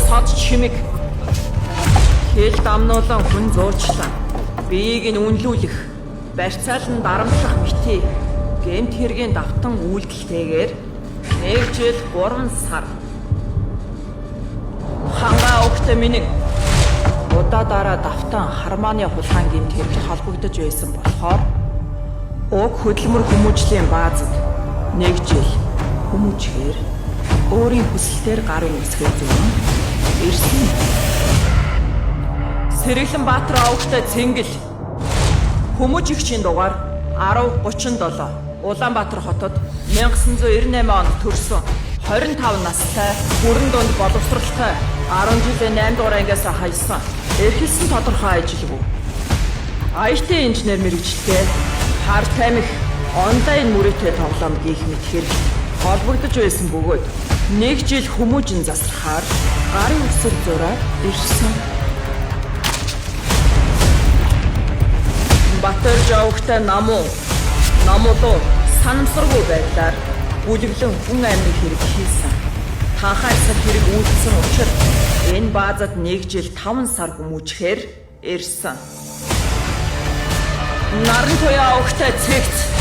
сод чимэг хэл дамнуулан хүн зуурчлаа. Биеийг нь үнэлүүлэх, барьцаал нь дарамтлах мэтий. Гэмт хэргийн давтан үйлдэлтэйгээр 1 жил 3 сар. Хангаа өгтө минь удаа дараа давтан хармааны хулгаан гэмт хэрэгт холбогдож байсан болохоор уг хөдөлмөр хүмүүжлийн баазад 1 жил хүмүүжгээр өөрийн хүсэлтээр гарын үсгээр зүүн ирсэн. Сэрэглэн Баатар авахтай Цэнгэл хүмүүжигчийн дугаар 1037 Улаанбаатар хотод 1998 онд төрсөн 25 настай бүрэн дунд боловсралтай 10 жилийн 8 дугаар ангиас хайсан эрхэлсэн тодорхой ажилгүй IT инженер мэргэжилтэй хар тамхи онлайн мөрөөтэй тоглоом гих мэт хэрэгт холбогдож байсан бөгөөд 1 жил хүмүүжин засрахаар гарын үсэр зураад ирсэн. Батөр жавхтай намуудуу санамсаргүй байдлаар бүлэглэн хүн амныг хэрэг хийсэн. Таахайсар хэрэг үйлдсэн учраас энэ баазад 1 жил 5 сар хүмүүжхээр ирсэн. Наран туяа авахтай цэгц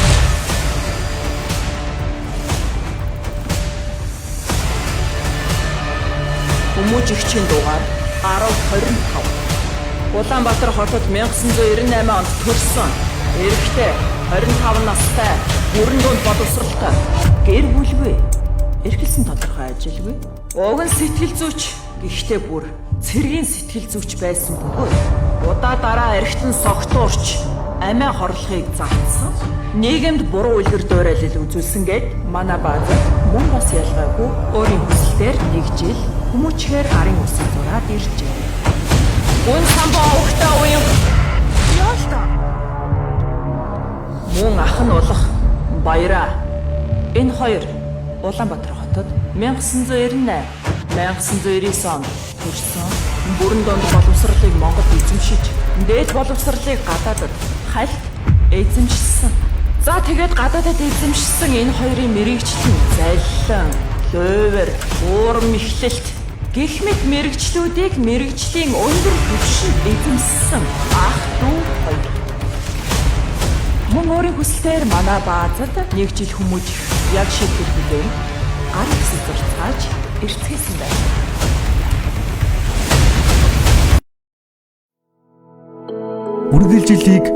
хүмүүжигчийн дугаар 1025 Улаанбаатар хотод 1998 онд төрсөн эрэгтэй 25 настай бүрэн дунд боловсралтай гэр бүлгүй эрхэлсэн тодорхой ажилгүй уг нь сэтгэл зүйч гэхдээ бүр цэргийн сэтгэл зүйч байсан бөгөөд удаа дараа эргэтэн согтуурч амиа хорлохыг заасан нийгэмд буруу үлгэр дуурайлал үзүүлсэн гэд манай баазад мөн бас ялгаагүй өөрийн хүсэлтээр 1 жил хүмүүжхээр гарын үсэг зураад иржээ. Гүн самбаа ухтаа уян яалта мөн ах нь болох Баяраа энэ хоёр Улаанбаатар хотод 1998 1999 онд төрсөн бүрэн дунд боловсролыг Монгол эзэмшиж дээд боловсролыг гадаадад хальт эзэмшсэн. За тэгээд гадаадад эзэмшсэн энэ хоёрын мэрэгчлэн зайлан лövер уурам ихлэлт гэх мэт мэрэгчлүүдийг мэрэгжлийн өндөр түвшинд эзэмссэн ах дүү хоёр. Мөн өөрийн хүсэлтээр манай баазад 1 жил хүмүүжих яг шийдвэр хүлээн гарын үсэг зурцааж эртгээсэн байна. Үргэлжилтийг